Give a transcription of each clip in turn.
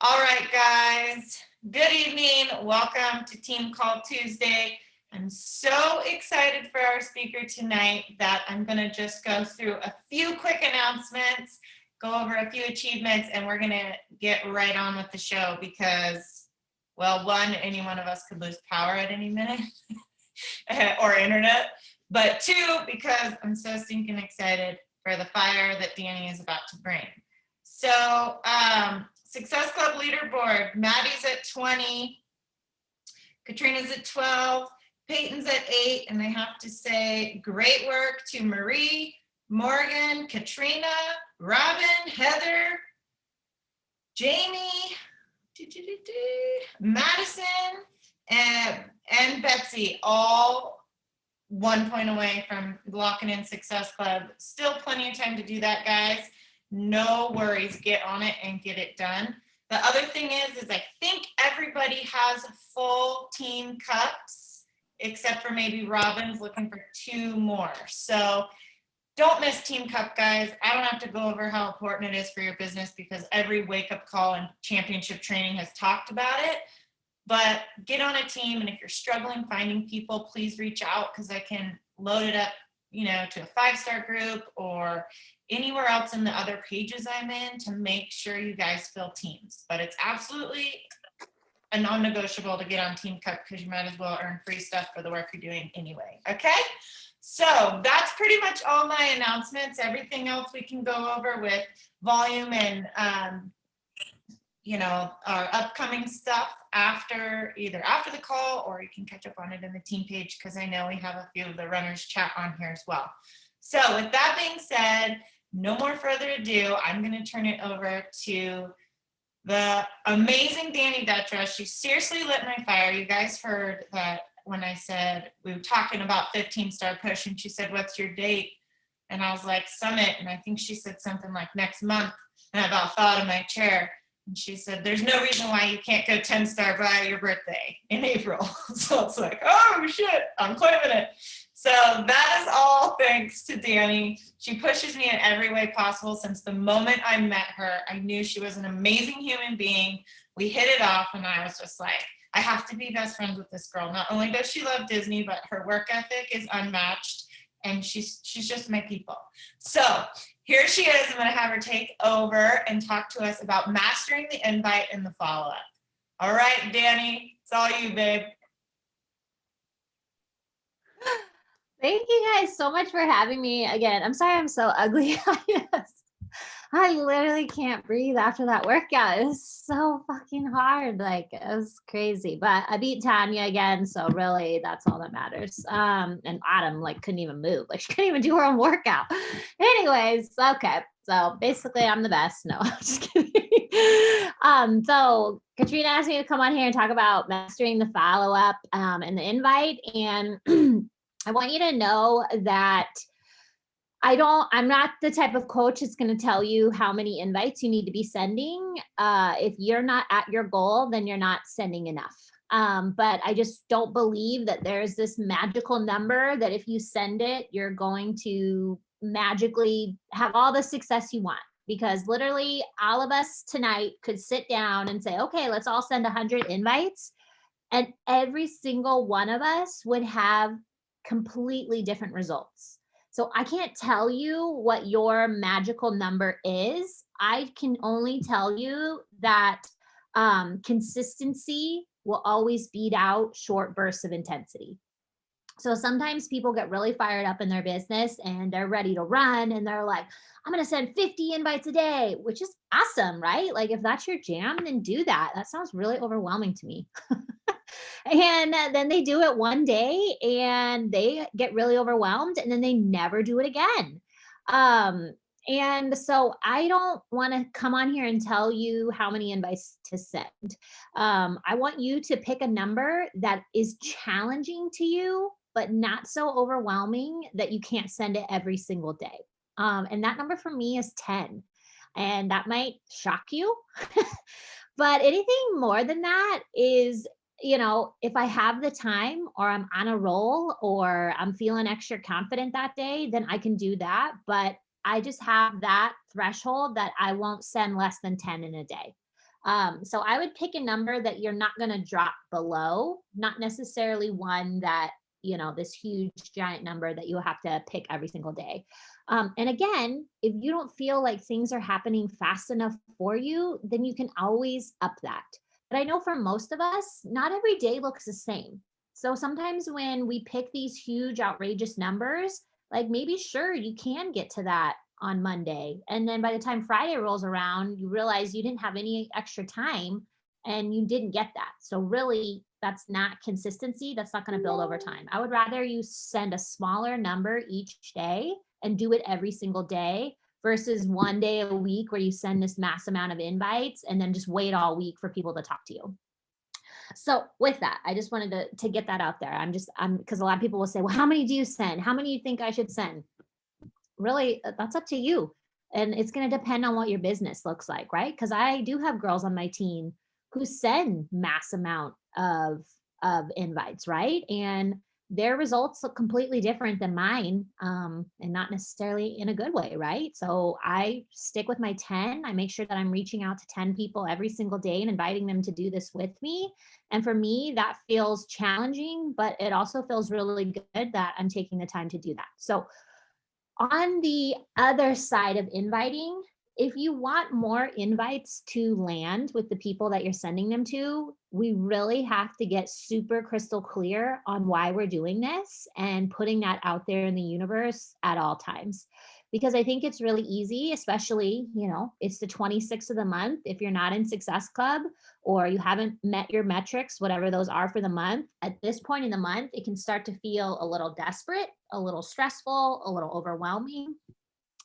All right, guys. Good evening. Welcome to Team Call Tuesday. I'm so excited for our speaker tonight that I'm going to just go through a few quick announcements, go over a few achievements, and we're going to get right on with the show because, well, one, any one of us could lose power at any minute or internet, but two, because I'm so stinking excited for the fire that Danny is about to bring. So, Success Club leaderboard, Maddie's at 20, Katrina's at 12, Peyton's at 8, and I have to say great work to Marie, Morgan, Katrina, Robin, Heather, Jamie, Madison, and Betsy, all 1 point away from locking in Success Club. Still plenty of time to do that, guys. No worries, get on it and get it done. The other thing is I think everybody has full team cups, except for maybe Robin's looking for 2 more. So don't miss Team Cup, guys. I don't have to go over how important it is for your business because every wake-up call and championship training has talked about it. But get on a team, and if you're struggling finding people, please reach out because I can load it up, to a 5-star group or anywhere else in the other pages I'm in to make sure you guys fill teams. But it's absolutely a non-negotiable to get on Team Cup because you might as well earn free stuff for the work you're doing anyway. Okay? So that's pretty much all my announcements. Everything else we can go over with volume and our upcoming stuff either after the call, or you can catch up on it in the team page because I know we have a few of the runners chat on here as well. So with that being said, no more further ado, I'm going to turn it over to the amazing Danny Dettra. She seriously lit my fire. You guys heard that when I said we were talking about 15-star push, and she said, "What's your date?" And I was like, "Summit." And I think she said something like next month. And I about fell out of my chair. And she said, "There's no reason why you can't go 10-star by your birthday in April." So it's like, oh shit, I'm claiming it. So that is all thanks to Danny. She pushes me in every way possible. Since the moment I met her, I knew she was an amazing human being. We hit it off, and I was just like, I have to be best friends with this girl. Not only does she love Disney, but her work ethic is unmatched, and she's just my people. So here she is. I'm going to have her take over and talk to us about mastering the invite and the follow-up. All right, Danny, it's all you, babe. Thank you guys so much for having me again. I'm sorry I'm so ugly. I literally can't breathe after that workout. It was so fucking hard. Like, it was crazy. But I beat Tanya again, so really that's all that matters. And Autumn couldn't even move. She couldn't even do her own workout. Anyways, okay. So basically I'm the best. No, I'm just kidding. So Katrina asked me to come on here and talk about mastering the follow-up and the invite. And I want you to know that I'm not the type of coach that's going to tell you how many invites you need to be sending. If you're not at your goal, then you're not sending enough. But I just don't believe that there's this magical number that if you send it, you're going to magically have all the success you want. Because literally all of us tonight could sit down and say, okay, let's all send 100 invites. And every single one of us would have completely different results. So I can't tell you what your magical number is. I can only tell you that consistency will always beat out short bursts of intensity. So sometimes people get really fired up in their business and they're ready to run and they're like, I'm going to send 50 invites a day, which is awesome, right? If that's your jam, then do that. That sounds really overwhelming to me. And then they do it one day and they get really overwhelmed and then they never do it again. And so I don't want to come on here and tell you how many invites to send. I want you to pick a number that is challenging to you, but not so overwhelming that you can't send it every single day. And that number for me is 10. And that might shock you. But anything more than that is, if I have the time or I'm on a roll or I'm feeling extra confident that day, then I can do that. But I just have that threshold that I won't send less than 10 in a day. So I would pick a number that you're not going to drop below, not necessarily one that, this huge giant number that you'll have to pick every single day. And again, if you don't feel like things are happening fast enough for you, then you can always up that. But I know for most of us, not every day looks the same. So sometimes when we pick these huge, outrageous numbers, like maybe sure you can get to that on Monday. And then by the time Friday rolls around, you realize you didn't have any extra time and you didn't get that. So really, that's not consistency. That's not going to build over time. I would rather you send a smaller number each day and do it every single day versus one day a week where you send this mass amount of invites and then just wait all week for people to talk to you. So with that, I just wanted to get that out there. I'm because a lot of people will say, well, how many do you send? How many do you think I should send? Really, that's up to you. And it's going to depend on what your business looks like, right? Because I do have girls on my team who send mass amount of invites, right? And their results look completely different than mine, and not necessarily in a good way, right? So I stick with my 10. I make sure that I'm reaching out to 10 people every single day and inviting them to do this with me. And for me, that feels challenging, but it also feels really good that I'm taking the time to do that. So on the other side of inviting, if you want more invites to land with the people that you're sending them to, we really have to get super crystal clear on why we're doing this and putting that out there in the universe at all times. Because I think it's really easy, especially, it's the 26th of the month. If you're not in Success Club or you haven't met your metrics, whatever those are for the month, at this point in the month, it can start to feel a little desperate, a little stressful, a little overwhelming.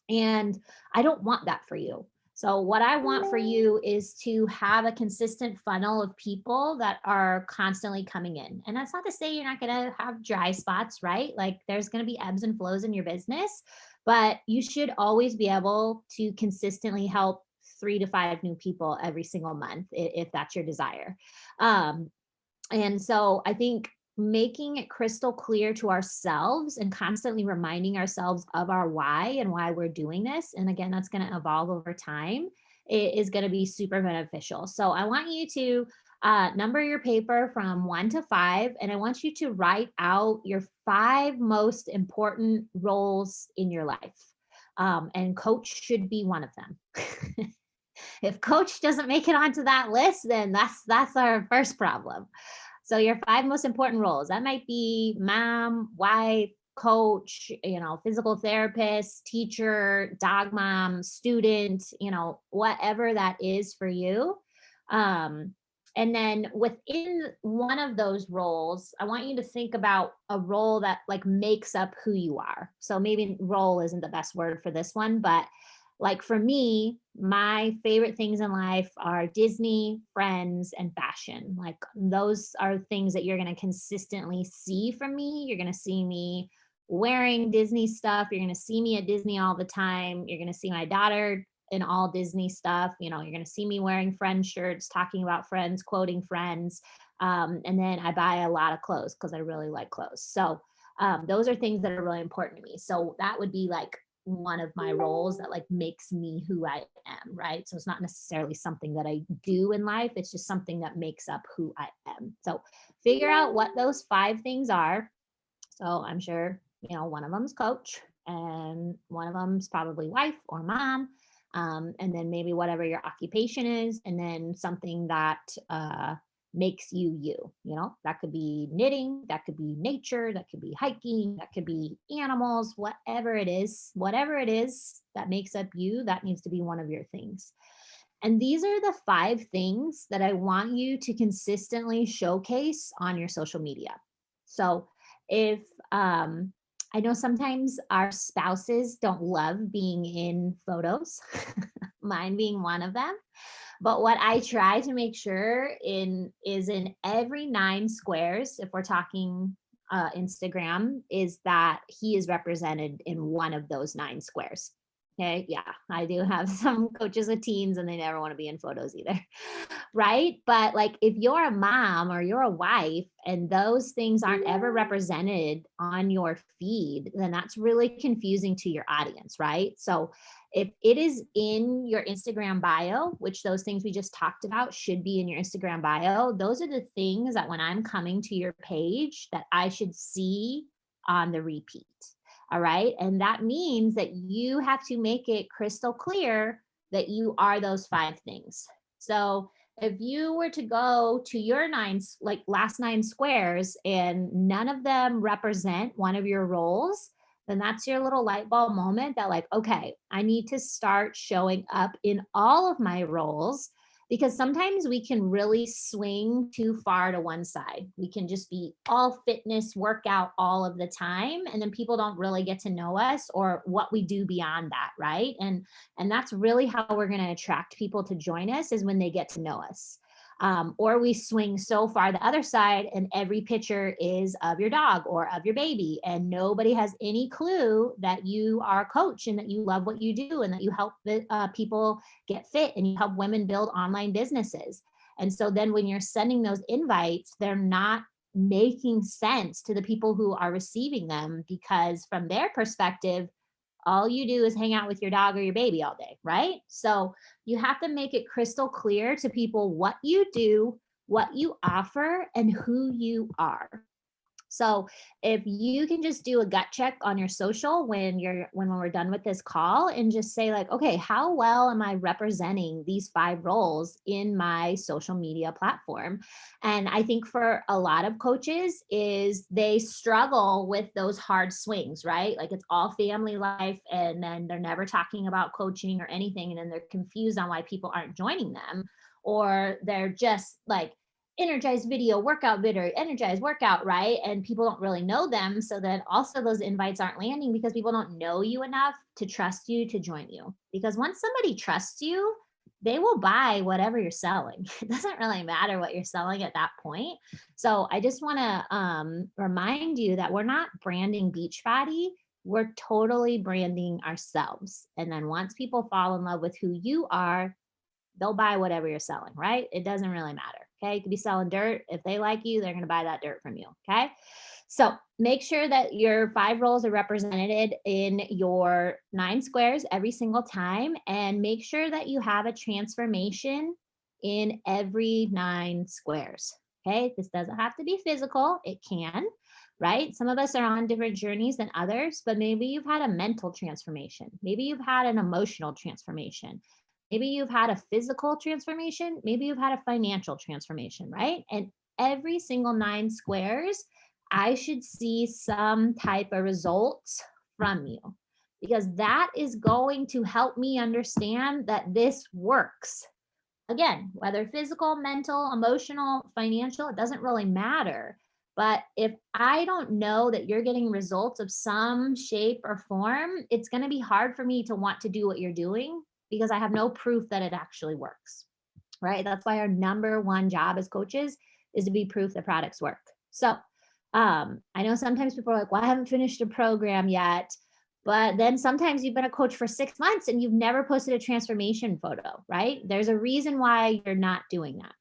And I don't want that for you. So what I want for you is to have a consistent funnel of people that are constantly coming in. And that's not to say you're not going to have dry spots, right? Like there's going to be ebbs and flows in your business, but you should always be able to consistently help 3 to 5 new people every single month if that's your desire. And so I think making it crystal clear to ourselves and constantly reminding ourselves of our why and why we're doing this. And again, that's going to evolve over time. It is going to be super beneficial. So I want you to number your paper from 1 to 5, and I want you to write out your 5 most important roles in your life. And coach should be one of them. If coach doesn't make it onto that list, then that's our first problem. So your 5 most important roles, that might be mom, wife, coach, physical therapist, teacher, dog mom, student, whatever that is for you. And then within one of those roles, I want you to think about a role that like makes up who you are. So maybe role isn't the best word for this one, but like for me, my favorite things in life are Disney, friends, and fashion. Like those are things that you're going to consistently see from me. You're going to see me wearing Disney stuff. You're going to see me at Disney all the time. You're going to see my daughter in all Disney stuff. You're going to see me wearing Friends shirts, talking about Friends, quoting Friends. And then I buy a lot of clothes because I really like clothes. So those are things that are really important to me. So that would be like one of my roles that like makes me who I am, right? So it's not necessarily something that I do in life. It's just something that makes up who I am. So figure out what those 5 things are. So I'm sure, one of them is coach and one of them is probably wife or mom. And then maybe whatever your occupation is, and then something that makes you, that could be knitting, that could be nature, that could be hiking, that could be animals, whatever it is that makes up you, that needs to be one of your things. And these are the 5 things that I want you to consistently showcase on your social media. So if I know sometimes our spouses don't love being in photos, mine being one of them. But what I try to make sure is in every 9 squares, if we're talking Instagram, is that he is represented in one of those 9 squares. Okay. Yeah. I do have some coaches with teens and they never want to be in photos either. Right. But like if you're a mom or you're a wife and those things aren't ever represented on your feed, then that's really confusing to your audience. Right. So if it is in your Instagram bio, which those things we just talked about should be in your Instagram bio, those are the things that when I'm coming to your page that I should see on the repeat. All right. And that means that you have to make it crystal clear that you are those 5 things. So if you were to go to your like last 9 squares and none of them represent one of your roles, then that's your little light bulb moment that, like, okay, I need to start showing up in all of my roles, because sometimes we can really swing too far to one side. We can just be all fitness workout all of the time, and then people don't really get to know us or what we do beyond that, right? And that's really how we're going to attract people to join us, is when they get to know us. Or we swing so far the other side and every picture is of your dog or of your baby, and nobody has any clue that you are a coach and that you love what you do and that you help people get fit and you help women build online businesses. And so then when you're sending those invites, they're not making sense to the people who are receiving them, because from their perspective, all you do is hang out with your dog or your baby all day, right? So you have to make it crystal clear to people what you do, what you offer, and who you are. So if you can just do a gut check on your social when we're done with this call, and just say like, okay, how well am I representing these 5 roles in my social media platform? And I think for a lot of coaches is they struggle with those hard swings, right? Like it's all family life and then they're never talking about coaching or anything. And then they're confused on why people aren't joining them, or they're just like, energized video, workout video, energized workout, right? And people don't really know them. So then also those invites aren't landing because people don't know you enough to trust you to join you. Because once somebody trusts you, they will buy whatever you're selling. It doesn't really matter what you're selling at that point. So I just want to remind you that we're not branding Beachbody. We're totally branding ourselves. And then once people fall in love with who you are, they'll buy whatever you're selling, right? It doesn't really matter. Okay. You could be selling dirt. If they like you, they're going to buy that dirt from you. Okay. So make sure that your 5 roles are represented in your 9 squares every single time, and make sure that you have a transformation in every 9 squares. Okay. This doesn't have to be physical. It can, right? Some of us are on different journeys than others, but maybe you've had a mental transformation. Maybe you've had an emotional transformation. Maybe you've had a physical transformation. Maybe you've had a financial transformation, right? And every single 9 squares, I should see some type of results from you, because that is going to help me understand that this works. Again, whether physical, mental, emotional, financial, it doesn't really matter. But if I don't know that you're getting results of some shape or form, it's going to be hard for me to want to do what you're doing, because I have no proof that it actually works, right? That's why our number one job as coaches is to be proof that products work. So I know sometimes people are like, well, I haven't finished a program yet. But then sometimes you've been a coach for 6 months and you've never posted a transformation photo, right? There's a reason why you're not doing that.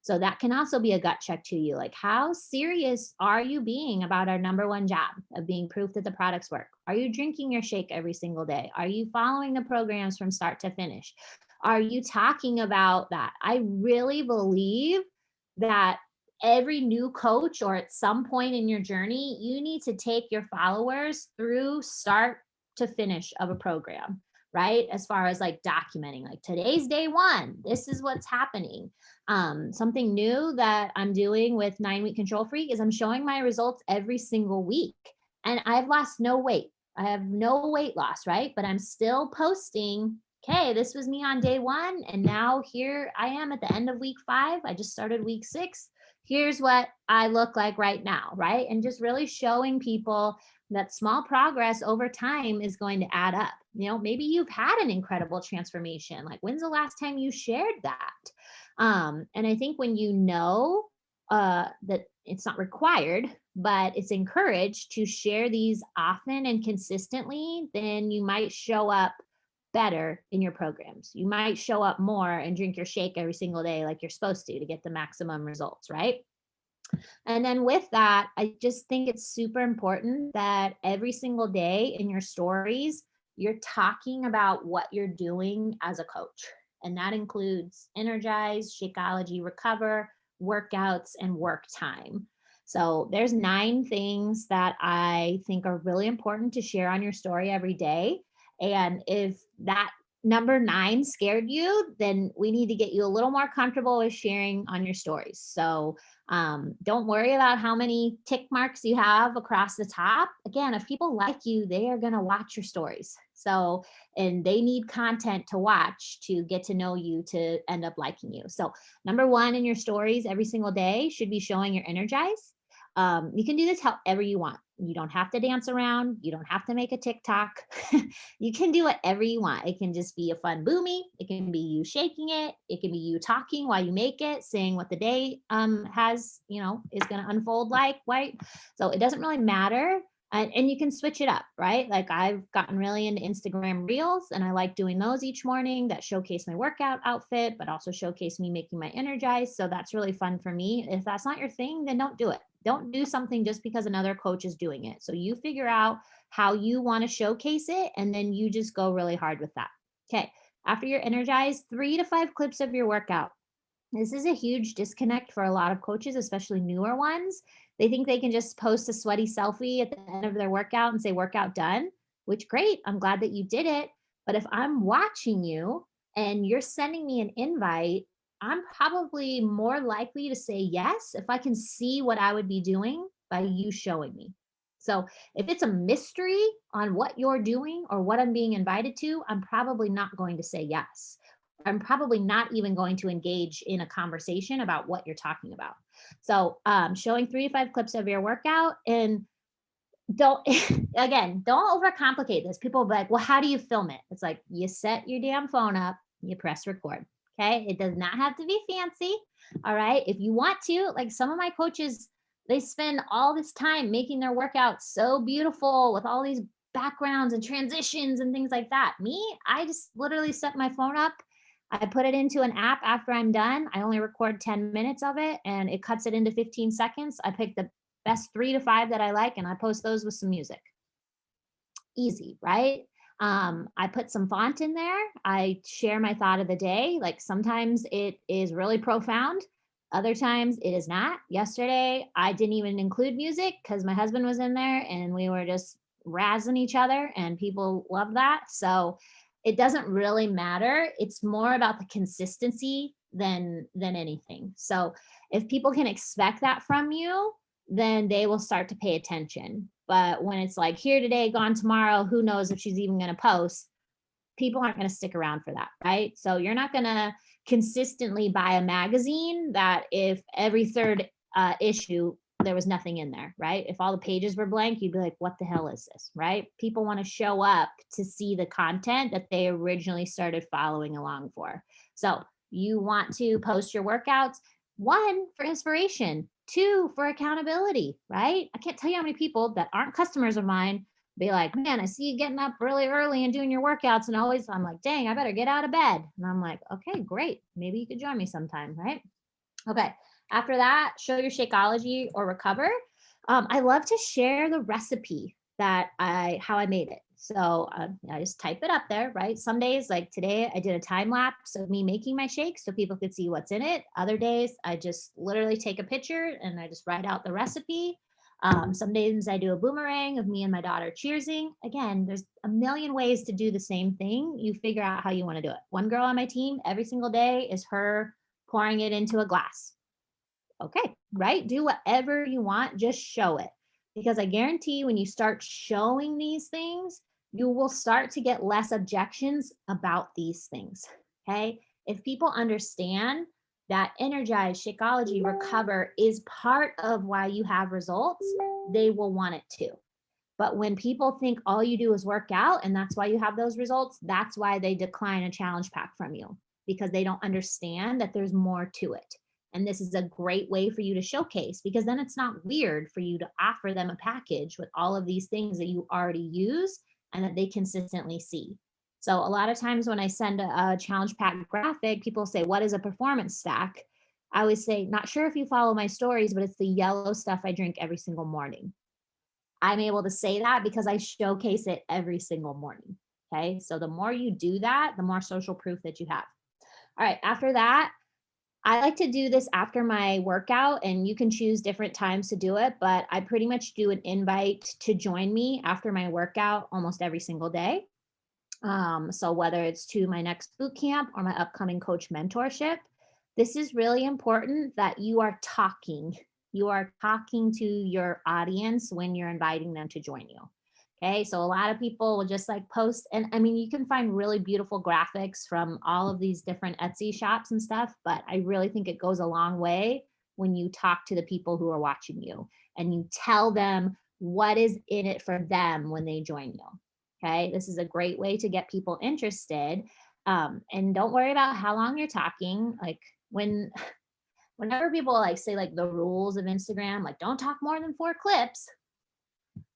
So that can also be a gut check to you. Like, how serious are you being about our number one job of being proof that the products work? Are you drinking your shake every single day? Are you following the programs from start to finish? Are you talking about that? I really believe that every new coach, or at some point in your journey, you need to take your followers through start to finish of a program, right? As far as like documenting, like today's day 1, this is what's happening. Something new that I'm doing with 9-week control freak is I'm showing my results every single week, and I've lost no weight. I have no weight loss, right? But I'm still posting, okay, this was me on day 1. And now here I am at the end of week 5. I just started week 6. Here's what I look like right now, right? And just really showing people that small progress over time is going to add up. You know, maybe you've had an incredible transformation. Like, when's the last time you shared that? And I think when you know that it's not required, but it's encouraged to share these often and consistently, then you might show up better in your programs. You might show up more and drink your shake every single day like you're supposed to get the maximum results, right? And then with that, I just think it's super important that every single day in your stories, you're talking about what you're doing as a coach. And that includes energize, Shakeology, recover, workouts, and work time. So there's 9 things that I think are really important to share on your story every day. And if that number 9 scared you, then we need to get you a little more comfortable with sharing on your stories. So don't worry about how many tick marks you have across the top. Again, if people like you, they are going to watch your stories. So, and they need content to watch to get to know you to end up liking you. So, number 1 in your stories every single day should be showing your energize. You can do this however you want. You don't have to dance around. You don't have to make a TikTok. You can do whatever you want. It can just be a fun boomy. It can be you shaking it. It can be you talking while you make it, saying what the day has, is going to unfold like, right? So it doesn't really matter. And you can switch it up, right? Like I've gotten really into Instagram reels and I like doing those each morning that showcase my workout outfit, but also showcase me making my energize. So that's really fun for me. If that's not your thing, then don't do it. Don't do something just because another coach is doing it. So you figure out how you want to showcase it, and then you just go really hard with that. Okay. After you're energized, 3 to 5 clips of your workout. This is a huge disconnect for a lot of coaches, especially newer ones. They think they can just post a sweaty selfie at the end of their workout and say, workout done, which great. I'm glad that you did it. But if I'm watching you and you're sending me an invite, I'm probably more likely to say yes if I can see what I would be doing by you showing me. So if it's a mystery on what you're doing or what I'm being invited to, I'm probably not going to say yes. I'm probably not even going to engage in a conversation about what you're talking about. So showing 3 to 5 clips of your workout, and don't again, don't overcomplicate this. People will be like, well, how do you film it? It's like you set your damn phone up, you press record. Okay. It does not have to be fancy. All right. If you want to, like some of my coaches, they spend all this time making their workouts so beautiful with all these backgrounds and transitions and things like that. Me, I just literally set my phone up. I put it into an app after I'm done. I only record 10 minutes of it and it cuts it into 15 seconds. I pick the best 3 to 5 that I like and I post those with some music. Easy, right? I put some font in there. I share my thought of the day. Like sometimes it is really profound. Other times it is not. Yesterday, I didn't even include music because my husband was in there and we were just razzing each other and people love that. So it doesn't really matter. It's more about the consistency than anything. So if people can expect that from you, then they will start to pay attention. But when it's like here today, gone tomorrow, who knows if she's even going to post, people aren't going to stick around for that, right? So you're not going to consistently buy a magazine that if every third issue there was nothing in there, right? If all the pages were blank, you'd be like, what the hell is this, right? People want to show up to see the content that they originally started following along for. So you want to post your workouts, 1, for inspiration, 2, for accountability, right? I can't tell you how many people that aren't customers of mine be like, man, I see you getting up really early and doing your workouts. And always, I'm like, dang, I better get out of bed. And I'm like, okay, great. Maybe you could join me sometime, right? Okay. After that, show your Shakeology or recover. I love to share the recipe how I made it. So I just type it up there, right? Some days, like today, I did a time lapse of me making my shake so people could see what's in it. Other days, I just literally take a picture and I just write out the recipe. Some days I do a boomerang of me and my daughter cheersing. Again, there's a million ways to do the same thing. You figure out how you want to do it. One girl on my team, every single day is her pouring it into a glass. Okay, right? Do whatever you want, just show it. Because I guarantee when you start showing these things, you will start to get less objections about these things. Okay. If people understand that energize, Shakeology, recover is part of why you have results, they will want it too. But when people think all you do is work out and that's why you have those results, that's why they decline a challenge pack from you, because they don't understand that there's more to it. And this is a great way for you to showcase, because then it's not weird for you to offer them a package with all of these things that you already use and that they consistently see. So a lot of times when I send a challenge pack graphic, people say, what is a performance stack? I always say, not sure if you follow my stories, but it's the yellow stuff I drink every single morning. I'm able to say that because I showcase it every single morning. Okay. So the more you do that, the more social proof that you have. All right. After that, I like to do this after my workout, and you can choose different times to do it, but I pretty much do an invite to join me after my workout almost every single day. So whether it's to my next boot camp or my upcoming coach mentorship, this is really important that you are talking. You are talking to your audience when you're inviting them to join you. Okay, so a lot of people will just like post, and I mean, you can find really beautiful graphics from all of these different Etsy shops and stuff, but I really think it goes a long way when you talk to the people who are watching you and you tell them what is in it for them when they join you. Okay, this is a great way to get people interested. And don't worry about how long you're talking. Like whenever people like say like the rules of Instagram, like don't talk more than 4 clips,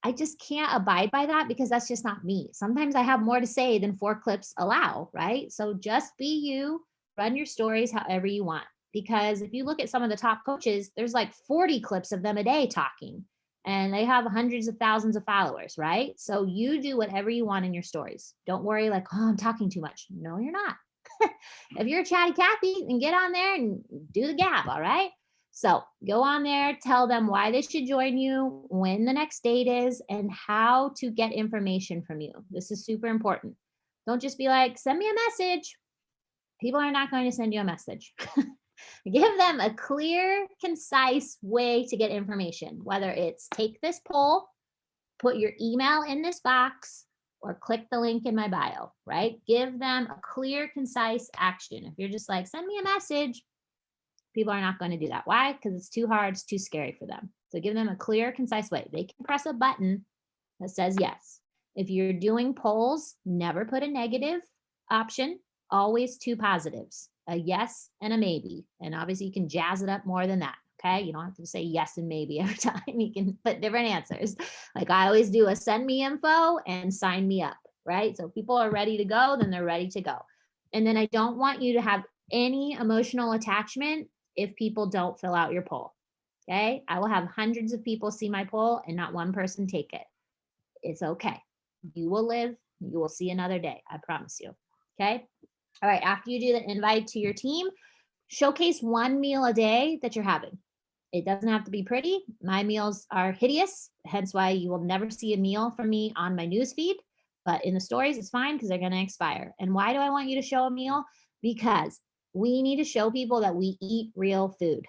I just can't abide by that because that's just not me. Sometimes I have more to say than 4 clips allow, right? So just be you, run your stories however you want. Because if you look at some of the top coaches, there's like 40 clips of them a day talking, and they have hundreds of thousands of followers, right? So you do whatever you want in your stories. Don't worry, like, oh, I'm talking too much. No, you're not. If you're a chatty Cathy, then get on there and do the gab, all right? So go on there, tell them why they should join you, when the next date is, and how to get information from you. This is super important. Don't just be like, send me a message. People are not going to send you a message. Give them a clear, concise way to get information, whether it's take this poll, put your email in this box, or click the link in my bio, right? Give them a clear, concise action. If you're just like, send me a message, people are not going to do that. Why? Because it's too hard, it's too scary for them. So give them a clear, concise way. They can press a button that says yes. If you're doing polls, never put a negative option, always 2 positives, a yes and a maybe. And obviously you can jazz it up more than that. Okay. You don't have to say yes and maybe every time. You can put different answers. Like I always do a send me info and sign me up. Right. So if people are ready to go, then they're ready to go. And then I don't want you to have any emotional attachment if people don't fill out your poll. Okay. I will have hundreds of people see my poll and not one person take it. It's okay. You will live. You will see another day. I promise you. Okay. All right. After you do the invite to your team, showcase one meal a day that you're having. It doesn't have to be pretty. My meals are hideous, hence why you will never see a meal from me on my news feed. But in the stories, it's fine because they're going to expire. And why do I want you to show a meal? Because we need to show people that we eat real food,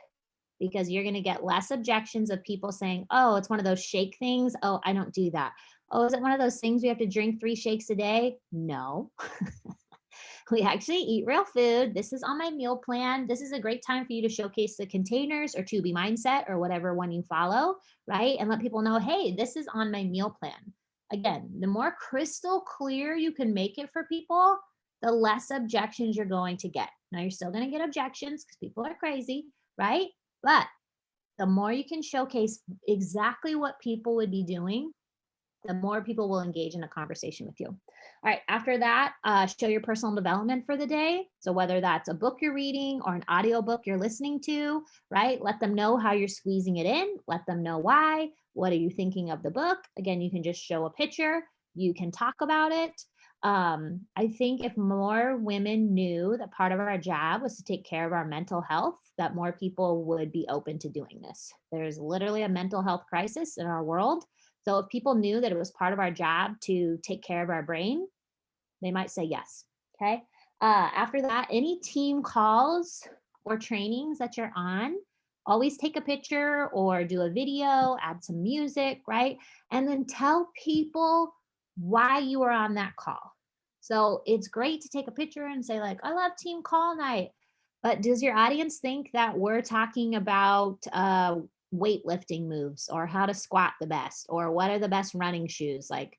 because you're going to get less objections of people saying, oh, it's one of those shake things. Oh, I don't do that. Oh, is it one of those things we have to drink 3 shakes a day? No. We actually eat real food. This is on my meal plan. This is a great time for you to showcase the containers or To Be Mindset or whatever one you follow, right? And let people know, hey, this is on my meal plan. Again, the more crystal clear you can make it for people, the less objections you're going to get. Now, you're still going to get objections because people are crazy, right? But the more you can showcase exactly what people would be doing, the more people will engage in a conversation with you. All right. After that, show your personal development for the day. So whether that's a book you're reading or an audio book you're listening to, right? Let them know how you're squeezing it in. Let them know why. What are you thinking of the book? Again, you can just show a picture. You can talk about it. I think if more women knew that part of our job was to take care of our mental health, that more people would be open to doing this. There's literally a mental health crisis in our world. So if people knew that it was part of our job to take care of our brain, they might say yes. Okay. After that, any team calls or trainings that you're on, always take a picture or do a video, add some music, right? And then tell people why you were on that call. So it's great to take a picture and say, like, I love team call night. But does your audience think that we're talking about weightlifting moves or how to squat the best or what are the best running shoes? Like,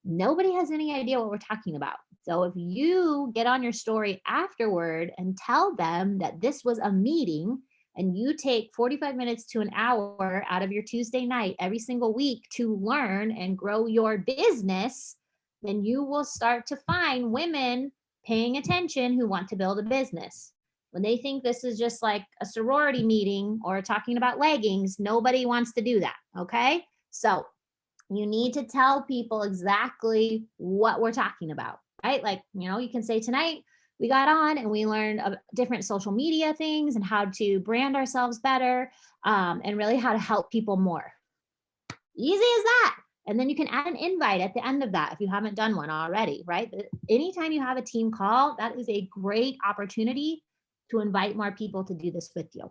nobody has any idea what we're talking about. So if you get on your story afterward and tell them that this was a meeting and you take 45 minutes to an hour out of your Tuesday night every single week to learn and grow your business, then you will start to find women paying attention who want to build a business. When they think this is just like a sorority meeting or talking about leggings, nobody wants to do that. Okay. So you need to tell people exactly what we're talking about, right? Like, you can say tonight we got on and we learned different social media things and how to brand ourselves better, and really how to help people more. Easy as that. And then you can add an invite at the end of that if you haven't done one already, right? Anytime you have a team call, that is a great opportunity to invite more people to do this with you.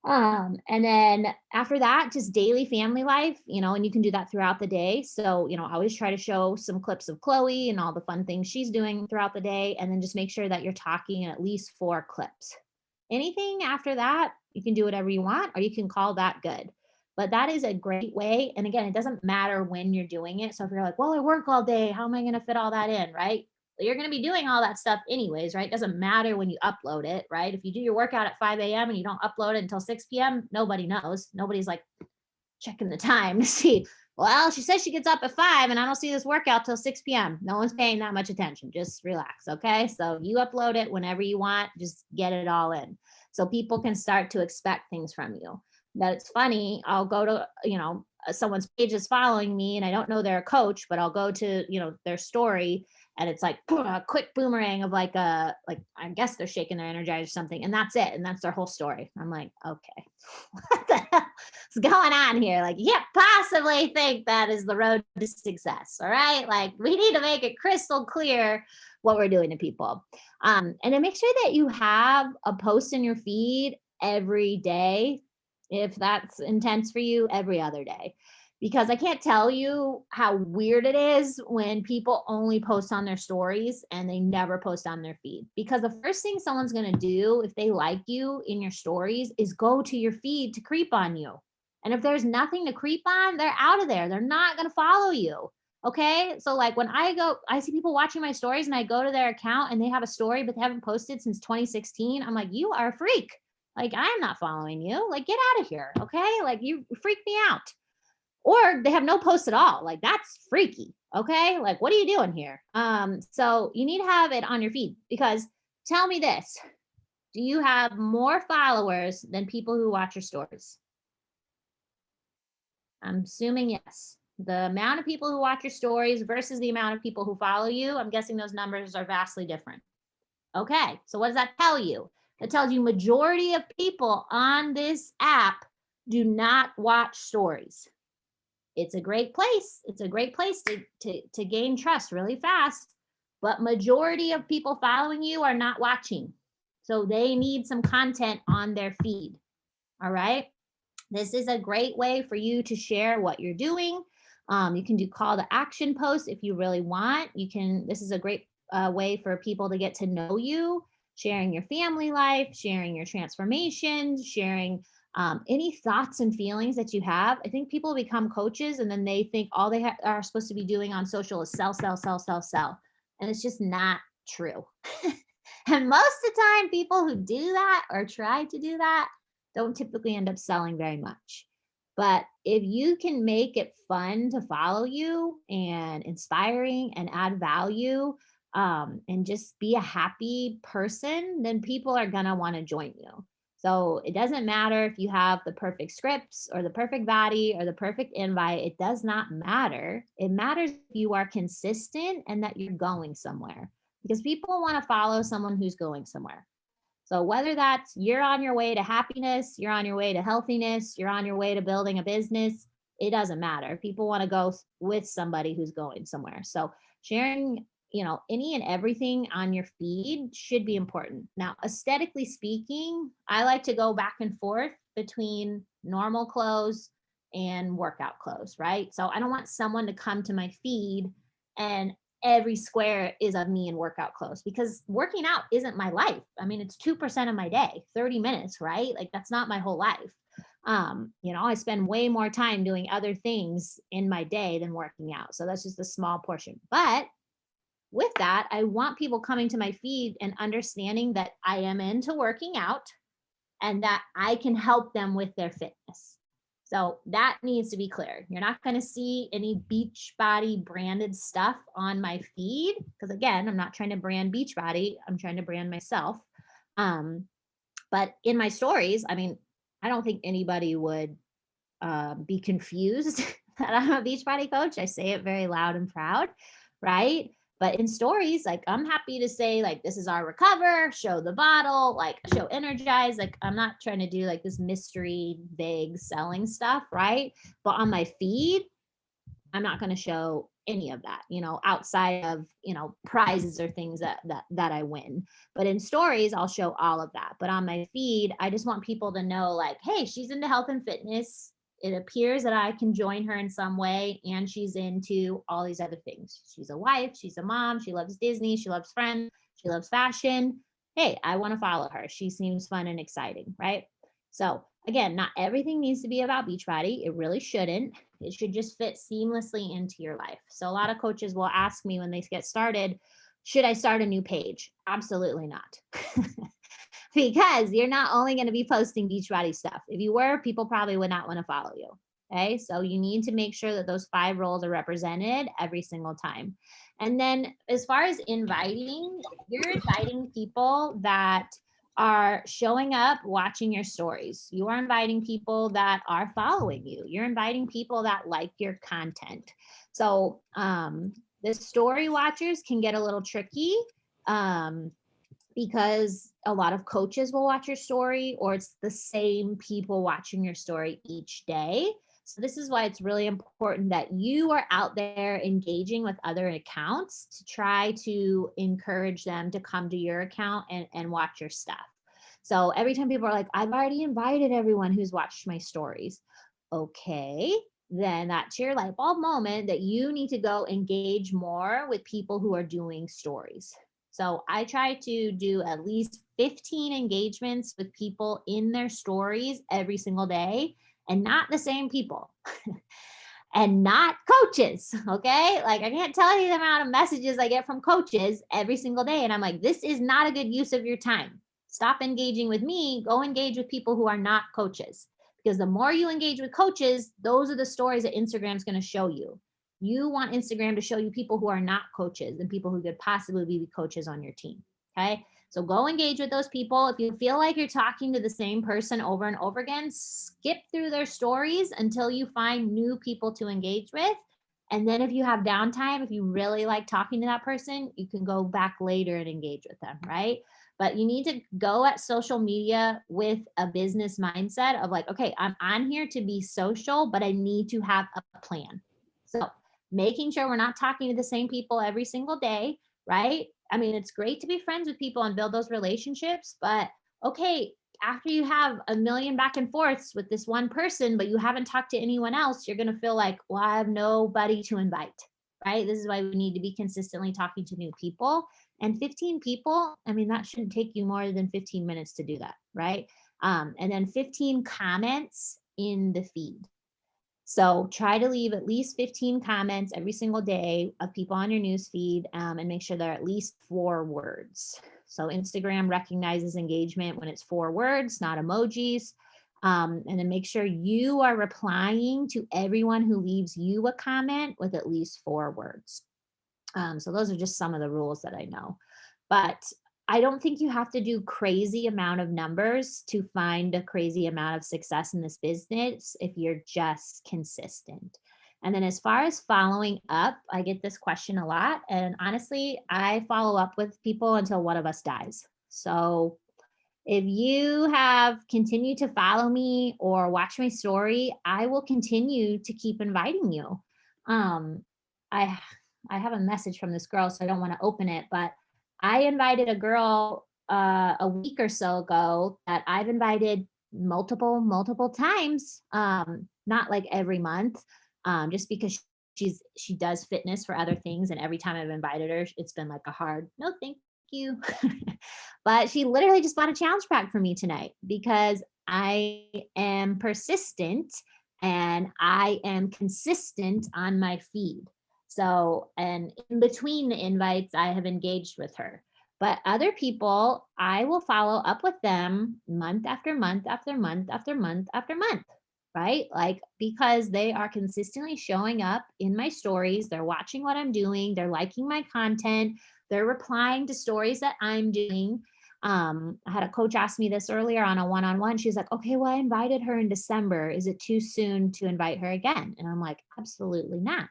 And then after that, just daily family life, and you can do that throughout the day. So, I always try to show some clips of Chloe and all the fun things she's doing throughout the day. And then just make sure that you're talking in at least 4 clips. Anything after that, you can do whatever you want, or you can call that good. But that is a great way. And again, it doesn't matter when you're doing it. So if you're like, well, I work all day, how am I going to fit all that in? Right. You're going to be doing all that stuff anyways, right? It doesn't matter when you upload it, right? If you do your workout at 5 a.m. and you don't upload it until 6 p.m., nobody knows. Nobody's like checking the time to see, well, she says she gets up at 5 and I don't see this workout till 6 p.m. No one's paying that much attention. Just relax. Okay. So you upload it whenever you want, just get it all in. So people can start to expect things from you. That it's funny. I'll go to, someone's page is following me and I don't know they're a coach, but I'll go to, their story and it's like a quick boomerang of like I guess they're shaking their Energizer or something, and that's it, and that's their whole story. I'm like, okay, what the hell is going on here? Like, you can't possibly think that is the road to success. All right, like we need to make it crystal clear what we're doing to people, and then make sure that you have a post in your feed every day. If that's intense for you, every other day. Because I can't tell you how weird it is when people only post on their stories and they never post on their feed. Because the first thing someone's going to do if they like you in your stories is go to your feed to creep on you. And if there's nothing to creep on, they're out of there. They're not going to follow you. Okay. So like when I see people watching my stories and I go to their account and they have a story, but they haven't posted since 2016. I'm like, you are a freak. Like, I'm not following you. Like, get out of here. Okay. Like, you freak me out. Or they have no posts at all. Like, that's freaky. Okay. Like, what are you doing here? So you need to have it on your feed, because tell me this, do you have more followers than people who watch your stories? I'm assuming yes. The amount of people who watch your stories versus the amount of people who follow you, I'm guessing those numbers are vastly different. Okay. So what does that tell you? It tells you majority of people on this app do not watch stories. It's a great place. It's a great place to gain trust really fast. But majority of people following you are not watching. So they need some content on their feed. All right. This is a great way for you to share what you're doing. You can do call to action posts if you really want. This is a great way for people to get to know you, sharing your family life, sharing your transformations, sharing any thoughts and feelings that you have. I think people become coaches and then they think all they are supposed to be doing on social is sell, sell, sell, sell, sell. And it's just not true. And most of the time, people who do that or try to do that don't typically end up selling very much. But if you can make it fun to follow you and inspiring and add value, and just be a happy person, then people are going to want to join you. So it doesn't matter if you have the perfect scripts or the perfect body or the perfect invite. It does not matter. It matters if you are consistent and that you're going somewhere, because people want to follow someone who's going somewhere. So whether that's you're on your way to happiness, you're on your way to healthiness, you're on your way to building a business, it doesn't matter. People want to go with somebody who's going somewhere. So sharing, any and everything on your feed should be important. Now, aesthetically speaking, I like to go back and forth between normal clothes and workout clothes, right? So I don't want someone to come to my feed and every square is of me in workout clothes, because working out isn't my life. I mean, it's 2% of my day, 30 minutes, right? Like, that's not my whole life. I spend way more time doing other things in my day than working out. So that's just a small portion. But with that, I want people coming to my feed and understanding that I am into working out and that I can help them with their fitness. So that needs to be clear. You're not going to see any Beachbody branded stuff on my feed because, again, I'm not trying to brand Beachbody. I'm trying to brand myself. Um, but in my stories, I mean, I don't think anybody would be confused that I'm a Beachbody coach. I say it very loud and proud, right? But in stories, like I'm happy to say, like, this is our recover, show the bottle, like show energize. Like I'm not trying to do like this mystery, vague selling stuff, right? But on my feed, I'm not going to show any of that, outside of, prizes or things that I win. But in stories, I'll show all of that. But on my feed, I just want people to know like, hey, she's into health and fitness. It appears that I can join her in some way. And she's into all these other things. She's a wife. She's a mom. She loves Disney. She loves Friends. She loves fashion. Hey, I want to follow her. She seems fun and exciting, right? So again, not everything needs to be about Beachbody. It really shouldn't. It should just fit seamlessly into your life. So a lot of coaches will ask me when they get started, should I start a new page? Absolutely not. Because you're not only going to be posting Beachbody stuff. If you were, people probably would not want to follow you. Okay. So you need to make sure that those 5 roles are represented every single time. And then as far as inviting, you're inviting people that are showing up, watching your stories. You are inviting people that are following you. You're inviting people that like your content. So the story watchers can get a little tricky. Because a lot of coaches will watch your story, or it's the same people watching your story each day. So this is why it's really important that you are out there engaging with other accounts to try to encourage them to come to your account and watch your stuff. So every time people are like, I've already invited everyone who's watched my stories. Okay, then that's your light bulb moment that you need to go engage more with people who are doing stories. So I try to do at least 15 engagements with people in their stories every single day, and not the same people. And not coaches. Okay. Like I can't tell you the amount of messages I get from coaches every single day. And I'm like, this is not a good use of your time. Stop engaging with me. Go engage with people who are not coaches. Because the more you engage with coaches, those are the stories that Instagram's going to show you. You want Instagram to show you people who are not coaches and people who could possibly be coaches on your team. Okay. So go engage with those people. If you feel like you're talking to the same person over and over again, skip through their stories until you find new people to engage with. And then if you have downtime, if you really like talking to that person, you can go back later and engage with them, right? But you need to go at social media with a business mindset of like, okay, I'm on here to be social, but I need to have a plan. So making sure we're not talking to the same people every single day, right? I mean, it's great to be friends with people and build those relationships, but okay, after you have a million back and forths with this one person, but you haven't talked to anyone else, you're going to feel like, well, I have nobody to invite, right? This is why we need to be consistently talking to new people. And 15 people, I mean, that shouldn't take you more than 15 minutes to do that, right? And then 15 comments in the feed. So try to leave at least 15 comments every single day of people on your news feed, and make sure they're at least 4 words. So Instagram recognizes engagement when it's 4 words, not emojis. And then make sure you are replying to everyone who leaves you a comment with at least 4 words. So those are just some of the rules that I know. But I don't think you have to do crazy amount of numbers to find a crazy amount of success in this business if you're just consistent. And then as far as following up, I get this question a lot. And honestly, I follow up with people until one of us dies. So if you have continued to follow me or watch my story, I will continue to keep inviting you. Um, I I have a message from this girl, so I don't want to open it, but I invited a girl a week or so ago that I've invited multiple times, not like every month, just because she does fitness for other things, and every time I've invited her, it's been like a hard no, thank you. But she literally just bought a challenge pack for me tonight because I am persistent and I am consistent on my feed. So, and in between the invites, I have engaged with her. But other people, I will follow up with them month after month after month after month after month. right? Like, because they are consistently showing up in my stories, they're watching what I'm doing, they're liking my content, they're replying to stories that I'm doing. I had a coach ask me this earlier on a one-on-one. She's like, okay, well, I invited her in December. Is it too soon to invite her again? And I'm like, absolutely not.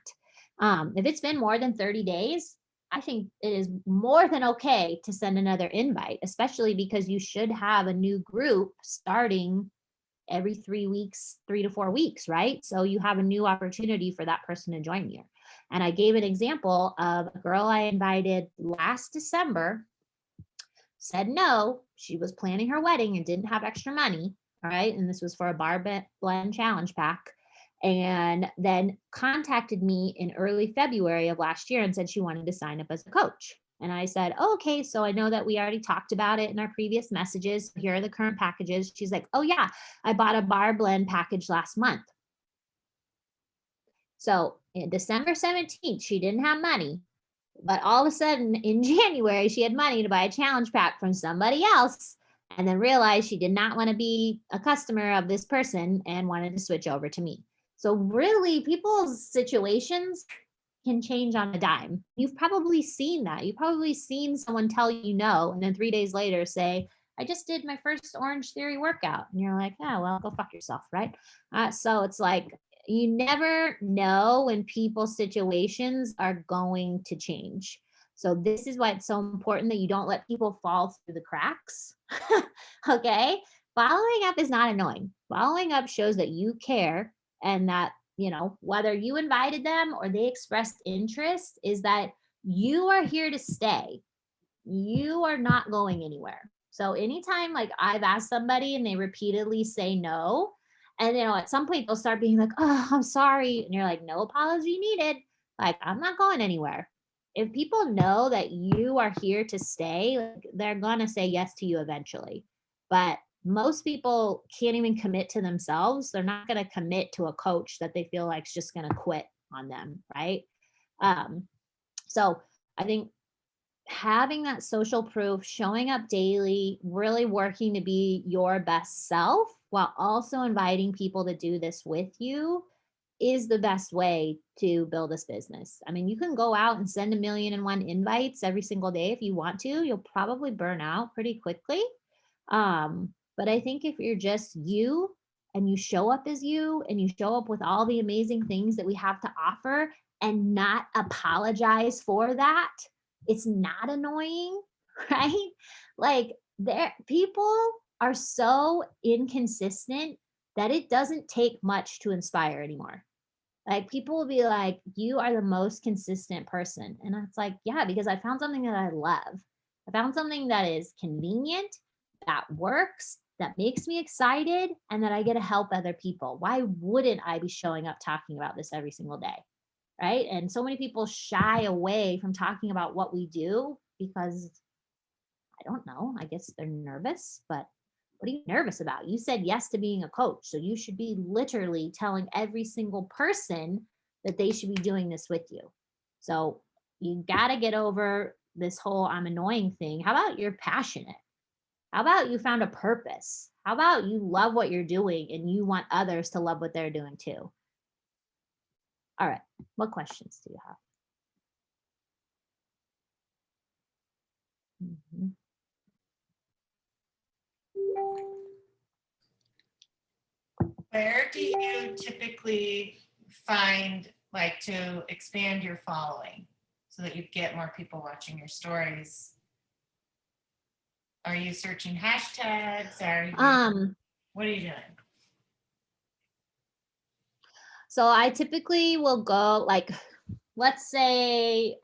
If it's been more than 30 days, I think it is more than okay to send another invite, especially because you should have a new group starting every 3 weeks, 3 to 4 weeks, right? So you have a new opportunity for that person to join you. And I gave an example of a girl I invited last December, said no. She was planning her wedding and didn't have extra money. All right. And this was for a bar blend challenge pack. And then contacted me in early February of last year and said she wanted to sign up as a coach. And I said, oh, okay, so I know that we already talked about it in our previous messages. Here are the current packages. She's like, oh, yeah, I bought a bar blend package last month. So in December 17th, she didn't have money. But all of a sudden in January, she had money to buy a challenge pack from somebody else and then realized she did not want to be a customer of this person and wanted to switch over to me. So really, people's situations can change on a dime. You've probably seen that. You've probably seen someone tell you no, and then 3 days later say, I just did my first Orange Theory workout. And you're like, oh, well, go fuck yourself, right? So it's like, you never know when people's situations are going to change. So this is why it's so important that you don't let people fall through the cracks. Okay. Following up is not annoying. Following up shows that you care and that, whether you invited them or they expressed interest, is that you are here to stay. You are not going anywhere. So anytime like I've asked somebody and they repeatedly say no, and at some point they'll start being like, oh, I'm sorry. And you're like, no apology needed. Like, I'm not going anywhere. If people know that you are here to stay, like, they're gonna say yes to you eventually. But most people can't even commit to themselves. They're not gonna commit to a coach that they feel like is just gonna quit on them, right? So I think having that social proof, showing up daily, really working to be your best self while also inviting people to do this with you is the best way to build this business. I mean, you can go out and send 1,000,001 invites every single day if you want to. You'll probably burn out pretty quickly. But I think if you're just you and you show up as you and you show up with all the amazing things that we have to offer and not apologize for that, it's not annoying, right? Like, people are so inconsistent that it doesn't take much to inspire anymore. Like, people will be like, you are the most consistent person. And it's like, yeah, because I found something that I love. I found something that is convenient, that works, that makes me excited, and that I get to help other people. Why wouldn't I be showing up talking about this every single day? Right. And so many people shy away from talking about what we do because, I don't know, I guess they're nervous, but what are you nervous about? You said yes to being a coach. So you should be literally telling every single person that they should be doing this with you. So you got to get over this whole I'm annoying thing. How about you're passionate? How about you found a purpose? How about you love what you're doing and you want others to love what they're doing too? All right. What questions do you have? Mhm. Where do you typically find like to expand your following so that you get more people watching your stories? Are you searching hashtags? What are you doing? So I typically will go like, let's say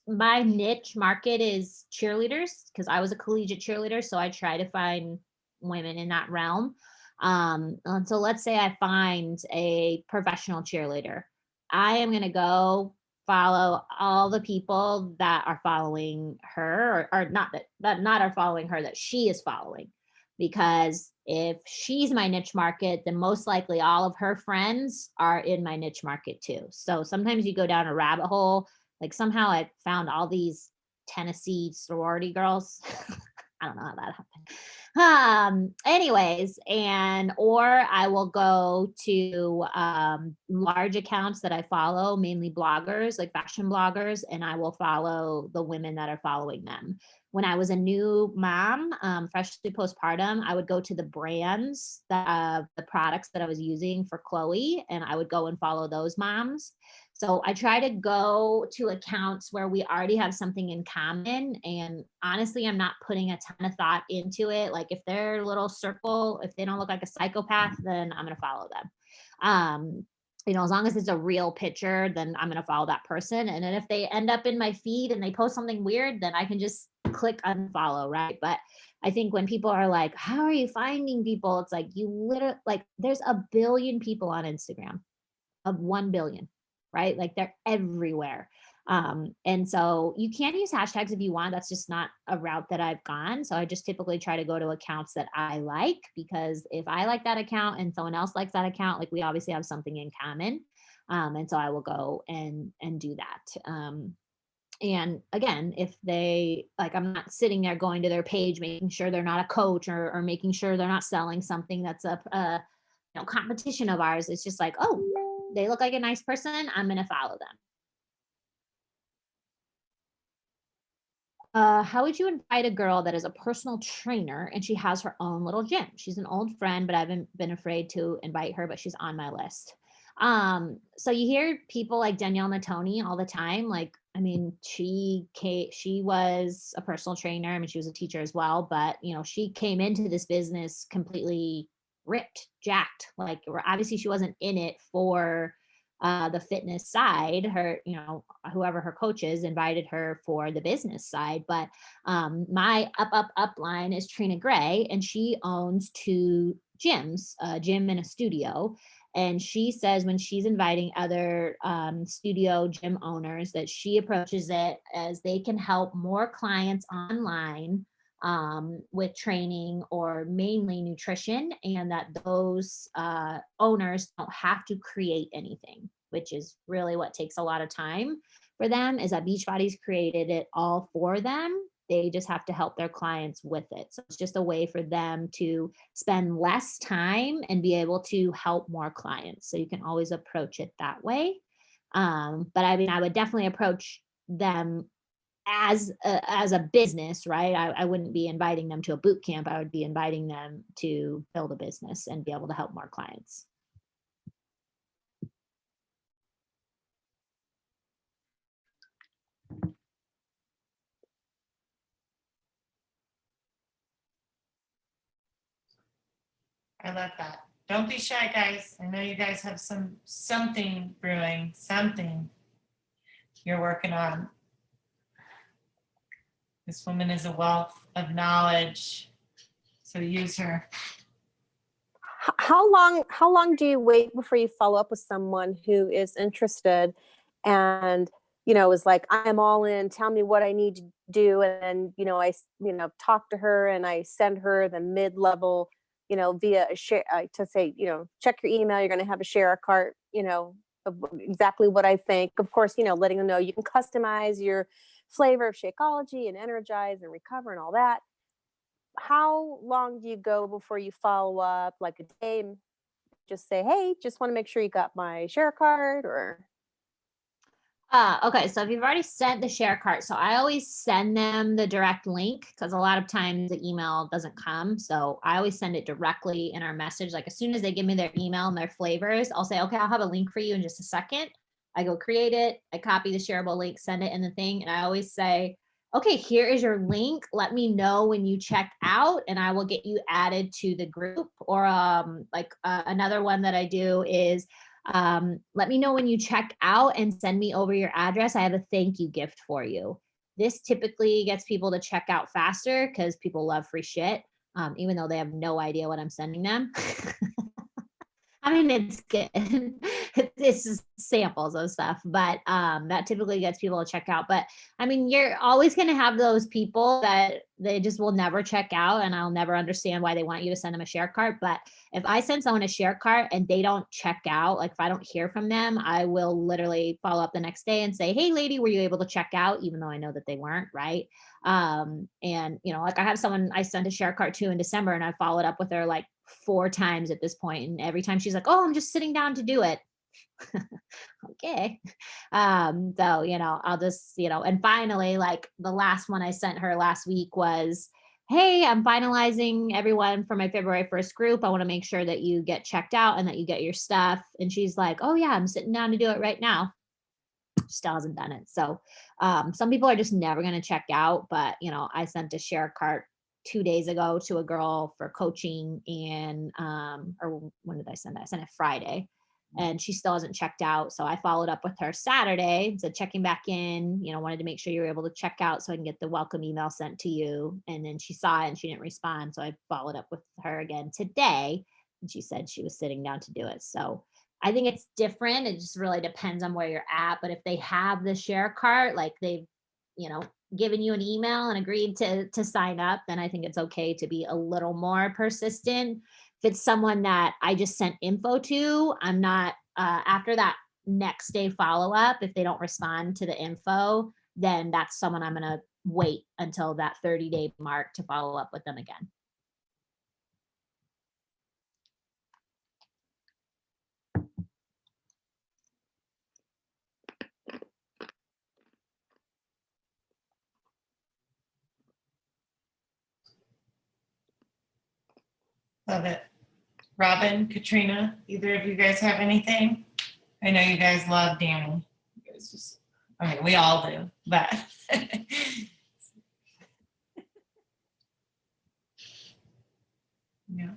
my niche market is cheerleaders because I was a collegiate cheerleader. So I try to find women in that realm. And so let's say I find a professional cheerleader. I am going to go follow all the people that are following her or not that not are following her that she is following, because if she's my niche market, then most likely all of her friends are in my niche market too. So sometimes you go down a rabbit hole. Like, somehow I found all these Tennessee sorority girls. I don't know how that happened. Anyways, or I will go to large accounts that I follow, mainly bloggers, like fashion bloggers, and I will follow the women that are following them. When I was a new mom, freshly postpartum, I would go to the brands that the products that I was using for Chloe, and I would go and follow those moms. So I try to go to accounts where we already have something in common. And honestly, I'm not putting a ton of thought into it. Like if their little circle, if they don't look like a psychopath, then I'm going to follow them. As long as it's a real picture, then I'm going to follow that person. And then if they end up in my feed and they post something weird, then I can just click unfollow, right? But I think when people are like, how are you finding people? It's like you literally, like there's a billion people on Instagram, of 1 billion, right? Like they're everywhere. And so you can use hashtags if you want. That's just not a route that I've gone. So I just typically try to go to accounts that I like, because if I like that account and someone else likes that account, like we obviously have something in common. And so I will go and do that. And again, if they like, I'm not sitting there going to their page, making sure they're not a coach, or making sure they're not selling something that's a competition of ours. It's just like, oh, they look like a nice person, I'm going to follow them. How would you invite a girl that is a personal trainer and she has her own little gym? She's an old friend, but I haven't been afraid to invite her, but she's on my list. So you hear people like Danielle Natoni all the time. Like, I mean, she was a personal trainer. I mean, she was a teacher as well, but she came into this business completely ripped, jacked. Like, obviously she wasn't in it for the fitness side. Her, whoever her coach is invited her for the business side. But my up line is Trina Gray, and she owns 2 gyms, a gym and a studio. And she says when she's inviting other studio gym owners, that she approaches it as they can help more clients online with training or mainly nutrition, and that those owners don't have to create anything, which is really what takes a lot of time for them, is that Beachbody's created it all for them. They just have to help their clients with it. So it's just a way for them to spend less time and be able to help more clients. So you can always approach it that way. But I mean, I would definitely approach them as a business, right? I wouldn't be inviting them to a boot camp. I would be inviting them to build a business and be able to help more clients. I love that. Don't be shy, guys. I know you guys have something brewing, something you're working on. This woman is a wealth of knowledge, so use her. How long do you wait before you follow up with someone who is interested and is like, I'm all in, tell me what I need to do, and then I talk to her and I send her the mid-level via a share to say, check your email, you're going to have a share cart, of exactly what I think. Of course, letting them know you can customize your flavor of Shakeology and Energize and Recover and all that. How long do you go before you follow up? Like a day? Just say, hey, just want to make sure you got my share card, or Okay, so if you've already sent the share cart, so I always send them the direct link, because a lot of times the email doesn't come. So I always send it directly in our message. Like as soon as they give me their email and their flavors, I'll say, okay, I'll have a link for you in just a second. I go create it, I copy the shareable link, send it in the thing. And I always say, okay, here is your link. Let me know when you check out and I will get you added to the group. Or another one that I do is, let me know when you check out and send me over your address. I have a thank you gift for you. This typically gets people to check out faster because people love free shit, even though they have no idea what I'm sending them. I mean, it's good. This is samples of stuff, but that typically gets people to check out. But I mean, you're always going to have those people that they just will never check out, and I'll never understand why they want you to send them a share cart. But if I send someone a share cart and they don't check out, like if I don't hear from them, I will literally follow up the next day and say, hey lady, were you able to check out? Even though I know that they weren't, right? And you know, like I have someone I sent a share cart to in December, and I followed up with her like 4 times at this point, and every time she's like, oh, I'm just sitting down to do it. Okay. So, you know, I'll just, you know, and finally, like the last one I sent her last week was, hey, I'm finalizing everyone for my February 1st group. I want to make sure that you get checked out and that you get your stuff. And she's like, oh yeah, I'm sitting down to do it right now. Still hasn't done it. So some people are just never going to check out, but you know, I sent a share cart 2 days ago to a girl for coaching, and or when did I send it? I sent it Friday, and she still hasn't checked out. So I followed up with her Saturday and said, checking back in, you know, wanted to make sure you were able to check out so I can get the welcome email sent to you. And then she saw it and she didn't respond. So I followed up with her again today, and she said she was sitting down to do it. So I think it's different. It just really depends on where you're at. But if they have the share cart, like they've, you know, given you an email and agreed to sign up, then I think it's okay to be a little more persistent. If it's someone that I just sent info to, I'm not, after that next day follow up, if they don't respond to the info, then that's someone I'm going to wait until that 30-day mark to follow up with them again. Love it. Robin, Katrina, either of you guys have anything? I know you guys love Danny. You guys just, I mean, we all do, but. Yeah.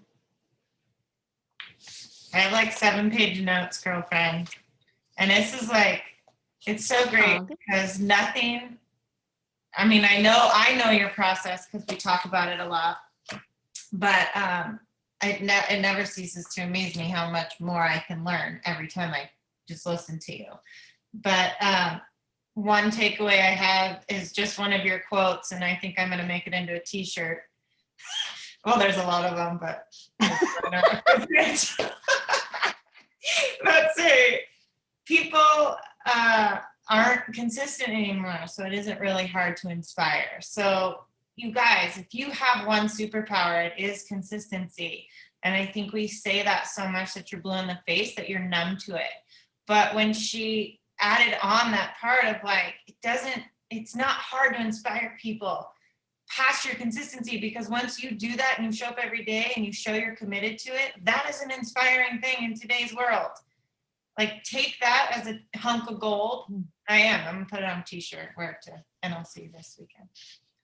I have like 7-page notes, girlfriend. And this is like, it's so great because nothing, I mean, I know your process because we talk about it a lot, but it never ceases to amaze me how much more I can learn every time I just listen to you. But one takeaway I have is just one of your quotes, and I think I'm going to make it into a t-shirt. Well, there's a lot of them, but let's say people aren't consistent anymore, so it isn't really hard to inspire. So you guys, if you have one superpower, it is consistency. And I think we say that so much that you're blue in the face that you're numb to it. But when she added on that part of like, it's not hard to inspire people past your consistency, because once you do that and you show up every day and you show you're committed to it, that is an inspiring thing in today's world. Like, take that as a hunk of gold. I'm gonna put it on a t-shirt, wear it to NLC this weekend.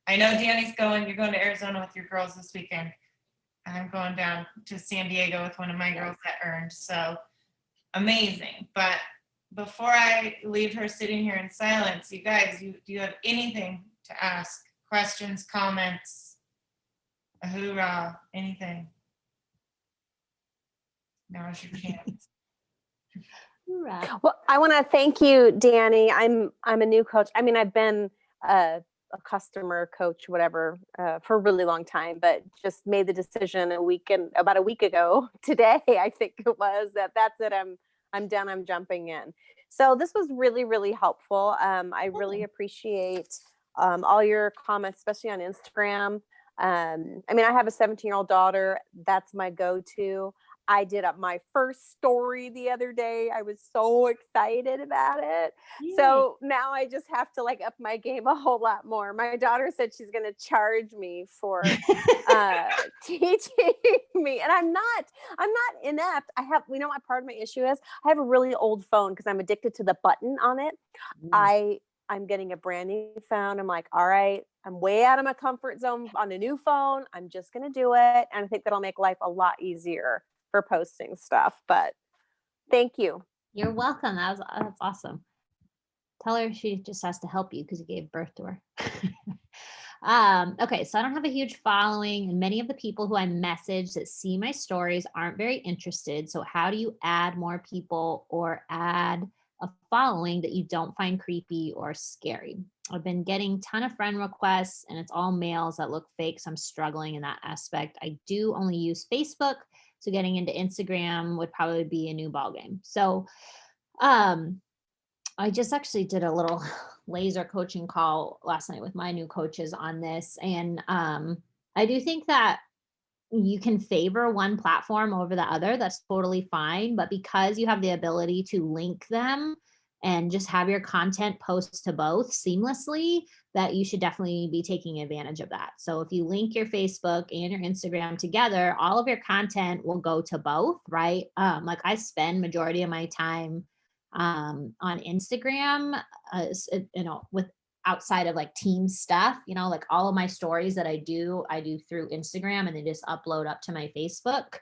I know Danny's you're going to Arizona with your girls this weekend. I'm going down to San Diego with one of my girls that earned, so amazing. But before I leave her sitting here in silence, you guys, do you have anything to ask? Questions, comments, a hoorah, anything? Now's your chance. Well, I want to thank you, Danny. I'm a new coach. I mean, I've been a customer coach, whatever, for a really long time, but just made the decision about a week ago today, I think it was, that's it. I'm done. I'm jumping in. So this was really, really helpful. I really appreciate all your comments, especially on Instagram. I mean, I have a 17-year-old daughter. That's my go-to. I did up my first story the other day. I was so excited about it. Yay. So now I just have to like up my game a whole lot more. My daughter said she's going to charge me for teaching me. And I'm not inept. I have, what part of my issue is? I have a really old phone because I'm addicted to the button on it. I'm getting a brand new phone. I'm like, all right, I'm way out of my comfort zone on a new phone. I'm just going to do it. And I think that'll make life a lot easier for posting stuff. But thank you. You're welcome. That's awesome. Tell her she just has to help you because you gave birth to her. Okay, so I don't have a huge following, and many of the people who I message that see my stories aren't very interested. So how do you add more people or add a following that you don't find creepy or scary? I've been getting a ton of friend requests and it's all males that look fake. So I'm struggling in that aspect. I do only use Facebook. So getting into Instagram would probably be a new ball game. So um I just actually did a little laser coaching call last night with my new coaches on this. And I do think that you can favor one platform over the other. That's totally fine. But because you have the ability to link them and just have your content post to both seamlessly, that you should definitely be taking advantage of that. So if you link your Facebook and your Instagram together, all of your content will go to both, right? Like I spend majority of my time on Instagram, with outside of like team stuff, like all of my stories that I do through Instagram and they just upload up to my Facebook.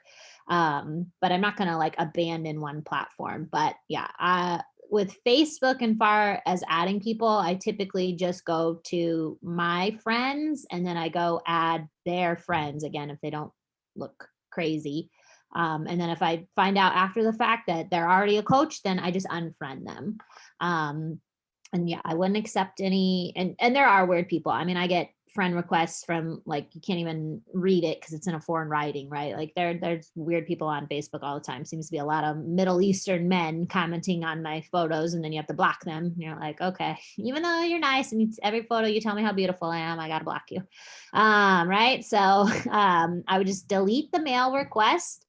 But I'm not going to like abandon one platform. But yeah, with Facebook and far as adding people, I typically just go to my friends and then I go add their friends again if they don't look crazy. And then if I find out after the fact that they're already a coach, then I just unfriend them. And yeah, I wouldn't accept any, and there are weird people. I mean, I get friend requests from like, you can't even read it because it's in a foreign writing, right? Like there's weird people on Facebook all the time. Seems to be a lot of Middle Eastern men commenting on my photos and then you have to block them. And you're like, okay, even though you're nice and every photo you tell me how beautiful I am, I got to block you. Right. So I would just delete the mail request.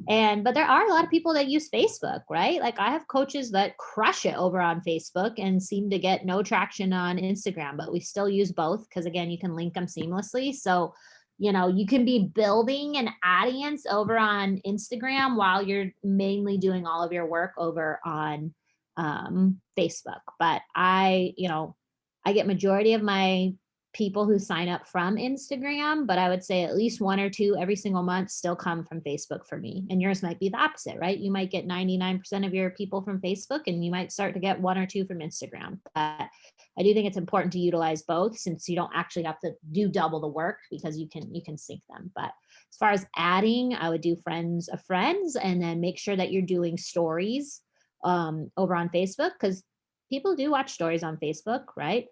But there are a lot of people that use Facebook, right? Like I have coaches that crush it over on Facebook and seem to get no traction on Instagram, but we still use both because again, you can link them seamlessly. So, you can be building an audience over on Instagram while you're mainly doing all of your work over on Facebook. But I get majority of my people who sign up from Instagram, but I would say at least one or two every single month still come from Facebook for me. And yours might be the opposite, right? You might get 99% of your people from Facebook and you might start to get one or two from Instagram. But I do think it's important to utilize both since you don't actually have to do double the work because you can sync them. But as far as adding, I would do friends of friends and then make sure that you're doing stories over on Facebook because people do watch stories on Facebook, right?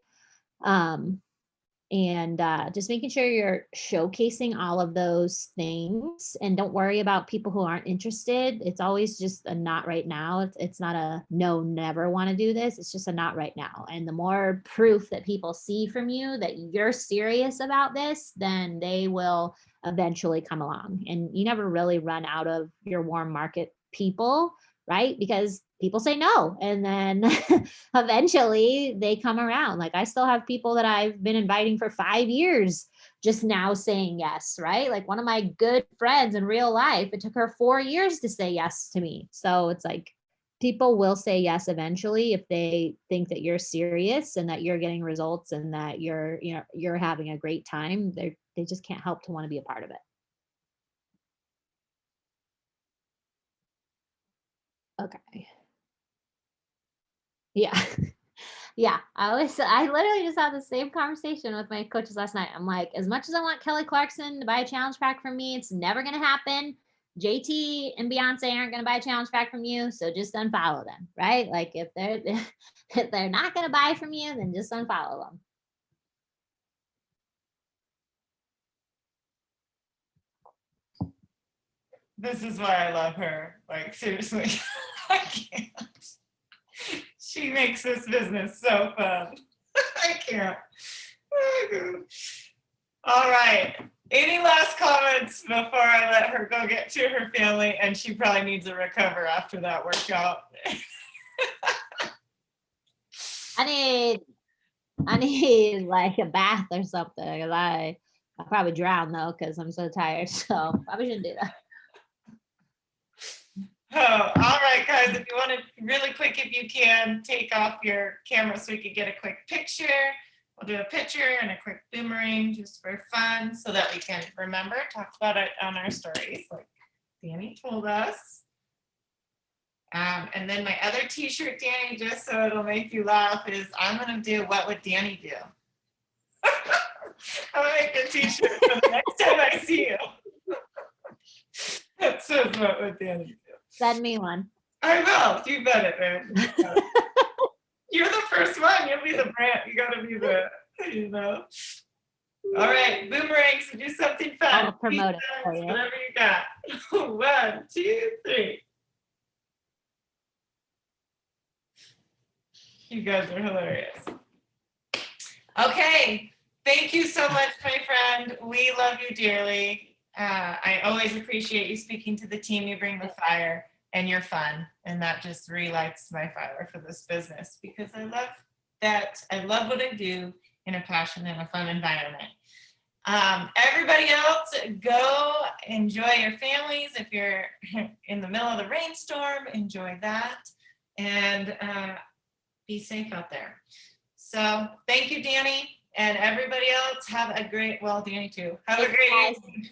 And just making sure you're showcasing all of those things and don't worry about people who aren't interested. It's always just a not right now. It's not a no, never want to do this. It's just a not right now. And the more proof that people see from you that you're serious about this, then they will eventually come along. And you never really run out of your warm market people, right? Because people say no and then eventually they come around. Like I still have people that I've been inviting for 5 years just now saying yes, right? Like one of my good friends in real life, it took her 4 years to say yes to me. So it's like people will say yes eventually if they think that you're serious and that you're getting results and that you're having a great time. They just can't help to want to be a part of it. Okay. Yeah. Yeah. I literally just had the same conversation with my coaches last night. I'm like, as much as I want Kelly Clarkson to buy a challenge pack from me, it's never going to happen. JT and Beyonce aren't going to buy a challenge pack from you. So just unfollow them, right? Like if they're not going to buy from you, then just unfollow them. This is why I love her. Like seriously, I can't. She makes this business so fun. I can't. All right. Any last comments before I let her go get to her family? And she probably needs to recover after that workout. I need like a bath or something. I'll probably drown though because I'm so tired. So probably shouldn't do that. Oh, all right, guys. If you want to really quick, if you can, take off your camera so we could get a quick picture. We'll do a picture and a quick boomerang just for fun so that we can remember, talk about it on our stories like Danny told us. And then my other t-shirt, Danny, just so it'll make you laugh, is I'm going to do what would Danny do? I'll make a t-shirt for the next time I see you. That says what Danny do. Send me one. I will. You bet it, man. You bet it. You're the first one. You'll be the brand. You gotta be the, you know. All right, boomerangs, do something fun. I'll promote it for Peace, you. whatever you got. 1, 2, 3. You guys are hilarious. Okay, thank you so much, my friend. We love you dearly. I always appreciate you speaking to the team. You bring the fire and you're fun. And that just relights my fire for this business because I love that. I love what I do in a passion and a fun environment. Everybody else, go enjoy your families. If you're in the middle of the rainstorm, enjoy that. And be safe out there. So thank you, Danny. And everybody else, have a great, well, Danny too. Have a great evening.